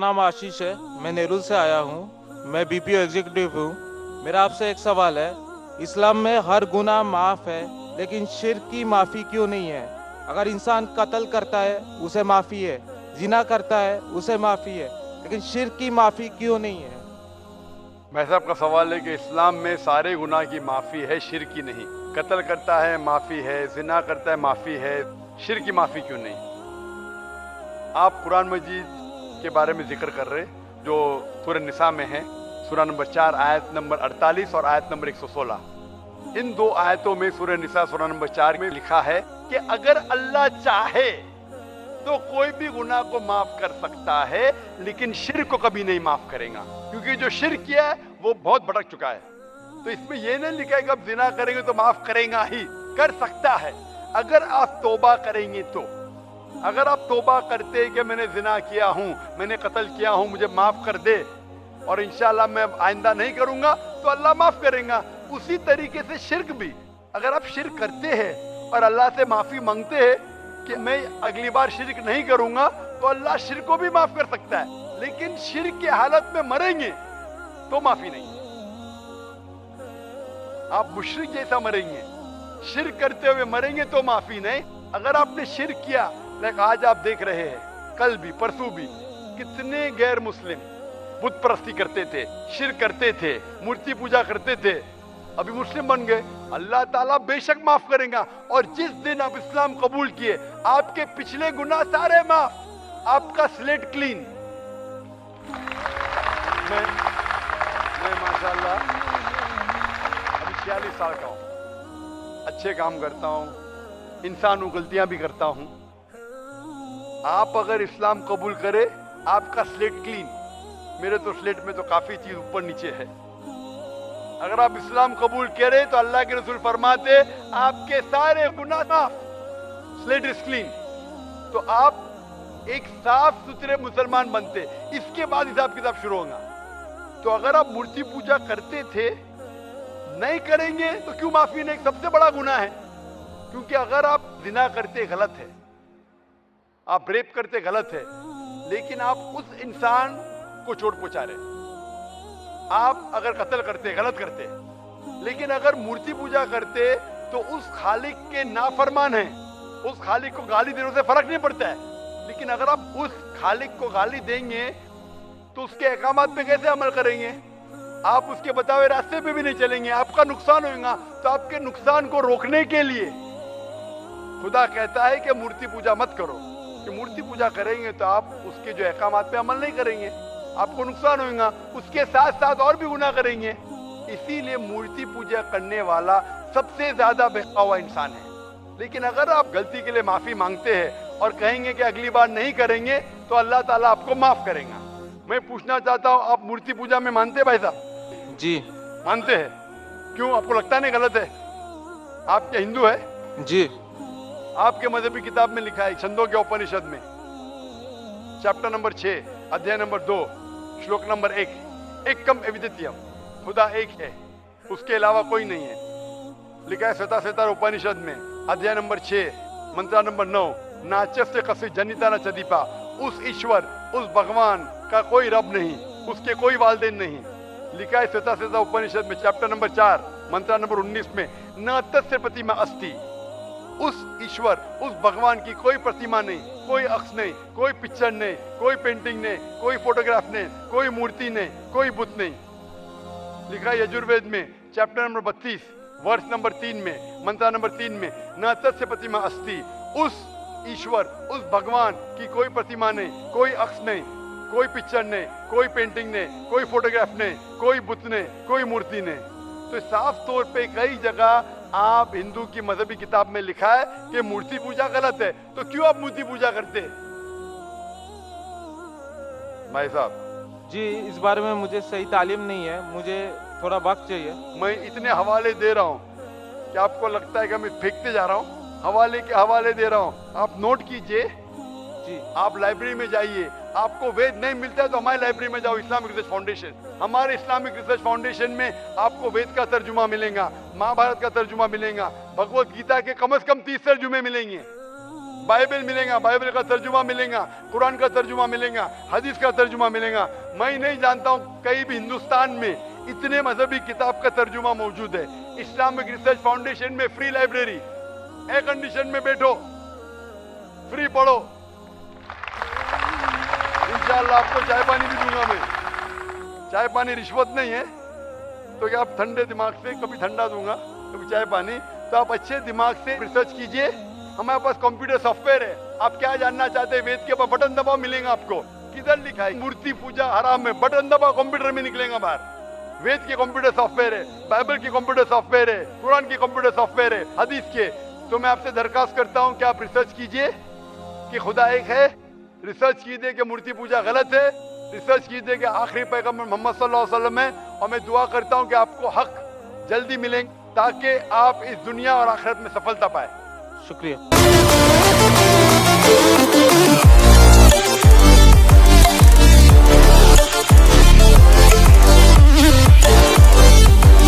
नाम आशीष है। मैं नेरुल से आया हूँ। मैं बीपीओ एग्जीक्यूटिव हूँ। मेरा आपसे एक सवाल है। इस्लाम में हर गुनाह माफ़ है, लेकिन शिर्क की माफ़ी क्यों नहीं है? अगर इंसान कत्ल करता है उसे माफ़ी है, जिना करता है उसे माफ़ी है, लेकिन शिर्क की माफ़ी क्यों नहीं है? भाई साहब का सवाल है कि इस्लाम में सारे गुनाह की माफ़ी है, शिर्क की नहीं। कत्ल करता है माफ़ी है, जिना करता है माफ़ी है, शिर्क की माफ़ी क्यों नहीं? आप कुरान मजीद के बारे में जिक्र कर रहे जो सूरह निसा में है, सूरह नंबर 4 आयत नंबर 48 और आयत नंबर 116। इन दो आयतों में सूरह निसा सूरह नंबर 4 में लिखा है कि अगर अल्लाह चाहे तो कोई भी गुनाह को माफ कर सकता है, लेकिन शिर्क को कभी नहीं माफ करेगा, क्योंकि जो शिर्क किया है वो बहुत भटक चुका है। तो इसमें यह नहीं लिखा है कि अब जिना करेंगे तो माफ करेगा ही, कर सकता है अगर आप तौबा करेंगे तो। अगर आप तौबा करते कि मैंने जिना किया हूं, मैंने कत्ल किया हूं, मुझे माफ कर दे और इंशाल्लाह मैं आइंदा नहीं करूंगा, तो अल्लाह माफ करेगा। उसी तरीके से शिर्क भी, अगर आप शिर्क करते हैं और अल्लाह से माफी मांगते हैं कि मैं अगली बार शिर्क नहीं करूंगा, तो अल्लाह शिर्क को भी माफ कर सकता है। लेकिन शिर्क की हालत में मरेंगे तो माफी नहीं। आप मुशरिक जैसा मरेंगे, शिर्क करते हुए मरेंगे तो माफी नहीं। अगर आपने शिर्क किया, लाइक आज आप देख रहे हैं, कल भी परसों भी कितने गैर मुस्लिम बुत परस्ती करते थे, शिर्क करते थे, मूर्ति पूजा करते थे, अभी मुस्लिम बन गए। अल्लाह ताला बेशक माफ करेगा। और जिस दिन आप इस्लाम कबूल किए, आपके पिछले गुनाह सारे माफ, आपका स्लेट क्लीन। मैं माशाल्लाह अभी 46 साल का हूं, अच्छे काम करता हूं, इंसान हूं, गलतियां भी करता हूं। आप अगर इस्लाम कबूल करे, आपका स्लेट क्लीन। मेरे तो स्लेट में तो काफी चीज ऊपर नीचे है। अगर आप इस्लाम कबूल करें तो अल्लाह के रसूल फरमाते आपके सारे गुनाह माफ, स्लेट इज क्लीन। तो आप एक साफ सुथरे मुसलमान बनते, इसके बाद हिसाब किताब शुरू होगा। तो अगर आप मूर्ति पूजा करते थे, नहीं करेंगे तो क्यों माफी नहीं? सबसे बड़ा गुनाह है। क्योंकि अगर आप जिना करते गलत है, आप रेप करते गलत है, लेकिन आप उस इंसान को चोट पहुंचा रहे। आप अगर कत्ल करते गलत करते, लेकिन अगर मूर्ति पूजा करते तो उस खालिक के नाफरमान हैं, उस खालिक को गाली देने से फर्क नहीं पड़ता है। लेकिन अगर आप उस खालिक को गाली देंगे तो उसके अहकामात पे कैसे अमल करेंगे? आप उसके बताए रास्ते पे भी नहीं चलेंगे, आपका नुकसान होगा। तो आपके नुकसान को रोकने के लिए खुदा कहता है कि मूर्ति पूजा मत करो, कि मूर्ति पूजा करेंगे तो आप उसके जो अहकामात पे अमल नहीं करेंगे, आपको नुकसान होगा, उसके साथ साथ और भी गुनाह करेंगे। इसीलिए मूर्ति पूजा करने वाला सबसे ज्यादा बहका हुआ इंसान है। लेकिन अगर आप गलती के लिए माफी मांगते हैं और कहेंगे कि अगली बार नहीं करेंगे, तो अल्लाह ताला आपको माफ करेगा। मैं पूछना चाहता हूँ, आप मूर्ति पूजा में मानते हैं भाई साहब? जी मानते हैं। क्यों, आपको लगता नहीं गलत है? आप क्या हिंदू है? जी। आपके मजहबी किताब में लिखा है, छंदों के उपनिषद में चैप्टर नंबर 6 अध्याय नंबर 2 श्लोक नंबर 1, एकम अद्वितीयम, खुदा एक है, उसके अलावा कोई नहीं है। लिखा है श्वेता श्वेता उपनिषद में अध्याय नंबर 6 मंत्र नंबर 9, नाचस्य कसी जनिता न चदीपा, उस ईश्वर, उस भगवान का कोई रब नहीं, उसके कोई वालदेन नहीं। लिखा है श्वेता श्वेता उपनिषद में चैप्टर नंबर 4 मंत्र नंबर 19 में, न तस्य प्रतिमा अस्ति, उस ईश्वर, उस भगवान की कोई प्रतिमा नहीं, कोई अक्ष नहीं, कोई पिक्चर नहीं, कोई पेंटिंग नहीं, कोई फोटोग्राफ नहीं, कोई मूर्ति नहीं, कोई बुत नहीं। लिखा है यजुर्वेद में चैप्टर नंबर 32 वर्ष नंबर 3 में मंत्र नंबर 3 में, न तस्य प्रतिमा अस्ति, उस ईश्वर, उस भगवान की कोई प्रतिमा नहीं, कोई अक्ष नहीं, कोई पिक्चर नहीं, कोई पेंटिंग नहीं, कोई फोटोग्राफ नहीं, कोई बुत नहीं, कोई मूर्ति नहीं। तो साफ तौर पे कई जगह आप हिंदू की मजहबी किताब में लिखा है कि मूर्ति पूजा गलत है। तो क्यों आप मूर्ति पूजा करते हैं भाई साहब? जी, इस बारे में मुझे सही तालीम नहीं है, मुझे थोड़ा वक्त चाहिए। मैं इतने हवाले दे रहा हूँ कि आपको लगता है कि मैं फेंकते जा रहा हूँ, हवाले के हवाले दे रहा हूँ। आप नोट कीजिए जी। आप लाइब्रेरी में जाइए, आपको वेद नहीं मिलता है तो हमारी लाइब्रेरी में जाओ, इस्लामिक रिसर्च फाउंडेशन। हमारे इस्लामिक रिसर्च फाउंडेशन में आपको वेद का तर्जुमा मिलेगा, महाभारत का तर्जुमा मिलेगा, भगवत गीता के कम से कम 30 तर्जुमे मिलेंगे। बाइबल मिलेगा, बाइबल का तर्जुमा मिलेगा, कुरान का तर्जुमा मिलेगा, हदीस का तर्जुमा मिलेगा। मैं नहीं जानता हूँ कहीं भी हिंदुस्तान में इतने मजहबी किताब का तर्जुमा मौजूद है। इस्लामिक रिसर्च फाउंडेशन में फ्री लाइब्रेरी, एयर कंडीशन में बैठो, फ्री पढ़ो। इंशाल्लाह आपको चाय पानी भी दूंगा मैं। चाय पानी रिश्वत नहीं है, तो क्या आप ठंडे दिमाग से, कभी ठंडा दूंगा कभी चाय पानी, तो आप अच्छे दिमाग से रिसर्च कीजिए। हमारे पास कंप्यूटर सॉफ्टवेयर है, आप क्या जानना चाहते हैं वेद के ऊपर बटन दबाओ, मिलेगा आपको। किधर लिखा है मूर्ति पूजा हराम है, बटन दबाओ कंप्यूटर में निकलेगा बाहर। वेद के कंप्यूटर सॉफ्टवेयर है, बाइबल की कंप्यूटर सॉफ्टवेयर है, कुरान की कंप्यूटर सॉफ्टवेयर है, हदीस के। तो मैं आपसे दरखास्त करता हूं कि आप रिसर्च कीजिए कि खुदा एक है, रिसर्च कीजिए कि मूर्ति पूजा गलत है, रिसर्च कीजिए कि आखिरी पैगंबर मोहम्मद सल्लल्लाहु अलैहि वसल्लम है। और मैं दुआ करता हूं कि आपको हक जल्दी मिलेंगे ताकि आप इस दुनिया और आखिरत में सफलता पाए। शुक्रिया।